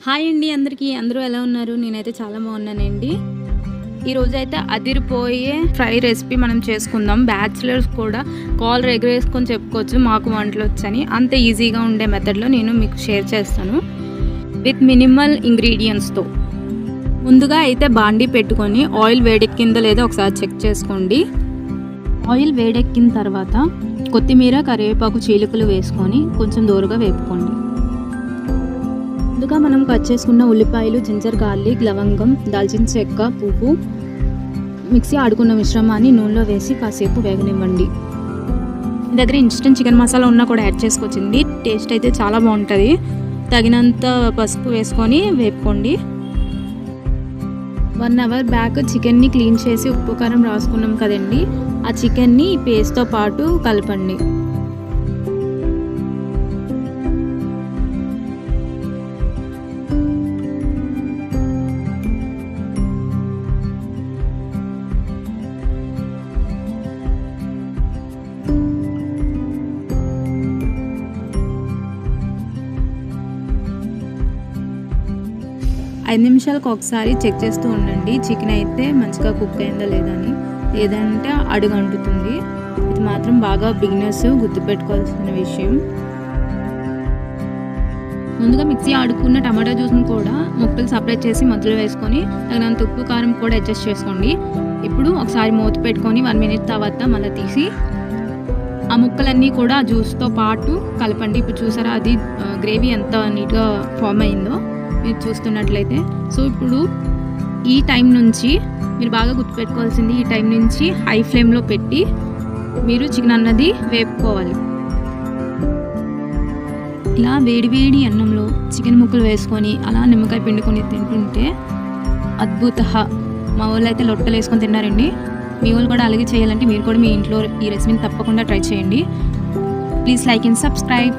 Hi అండి అందరికీ. అందరూ ఎలా ఉన్నారు? నేనైతే చాలా బాగున్నానండి. ఈరోజైతే అదిరిపోయే ఫ్రై రెసిపీ మనం చేసుకుందాం. బ్యాచిలర్స్ కూడా కాల్ ఎగరేసుకొని చెప్పుకోవచ్చు మాకు వంటలు వచ్చని. అంత ఈజీగా ఉండే మెథడ్లో నేను మీకు షేర్ చేస్తాను విత్ మినిమల్ ఇంగ్రీడియంట్స్తో. ముందుగా అయితే బాండీ పెట్టుకొని ఆయిల్ వేడెక్కిందో లేదో ఒకసారి చెక్ చేసుకోండి. ఆయిల్ వేడెక్కిన తర్వాత కొత్తిమీర, కరివేపాకు చీలికలు వేసుకొని కొంచెం దూరగా వేపుకోండి. ముందుగా మనం కట్ చేసుకున్న ఉల్లిపాయలు, జింజర్ గార్లిక్, లవంగం, దాల్చిన చెక్క, పువ్వు, మిక్సీ ఆడుకున్న మిశ్రమాన్ని నూనెలో వేసి కాసేపు వేగనివ్వండి. మీ దగ్గర ఇన్స్టెంట్ చికెన్ మసాలా ఉన్నా కూడా యాడ్ చేసుకోవచ్చింది. టేస్ట్ అయితే చాలా బాగుంటుంది. తగినంత పసుపు వేసుకొని వేపుకోండి. 1 అవర్ బ్యాక్ చికెన్ని క్లీన్ చేసి ఉప్పు కారం రాసుకున్నాం కదండి, ఆ చికెన్ని పేస్ట్తో పాటు కలపండి. ఐదు నిమిషాలకు ఒకసారి చెక్ చేస్తూ ఉండండి చికెన్ అయితే మంచిగా కుక్ అయిందా లేదా అని. లేదంటే అడుగు అంటుతుంది. ఇది మాత్రం బాగా బిగినర్స్ గుర్తుపెట్టుకోవాల్సిన విషయం. ముందుగా మిక్సీ ఆడుకున్న టమాటా జ్యూస్ని కూడా ముక్కలు సపరేట్ చేసి మధ్యలో వేసుకొని తగినంత ఉప్పు కారం కూడా అడ్జస్ట్ చేసుకోండి. ఇప్పుడు ఒకసారి మూత పెట్టుకొని 1 మినిట్ తర్వాత మళ్ళీ తీసి ఆ ముక్కలన్నీ కూడా జ్యూస్తో పాటు కలపండి. ఇప్పుడు చూసారా అది గ్రేవీ ఎంత నీట్గా ఫామ్ అయిందో మీరు చూస్తున్నట్లయితే. సో ఇప్పుడు ఈ టైం నుంచి మీరు బాగా గుర్తుపెట్టుకోవాల్సింది, ఈ టైం నుంచి హై ఫ్లేమ్లో పెట్టి మీరు చికెన్ అన్నది వేపుకోవాలి. ఇలా వేడివేడి అన్నంలో చికెన్ ముక్కలు వేసుకొని అలా నిమ్మకాయ పిండుకొని తింటుంటే అద్భుత. మా వాళ్ళు అయితే లొట్టలు వేసుకొని తిన్నారండి. మీ వాళ్ళు కూడా అలాగే చేయాలంటే మీరు కూడా మీ ఇంట్లో ఈ రెసిపీని తప్పకుండా ట్రై చేయండి. Please like and subscribe.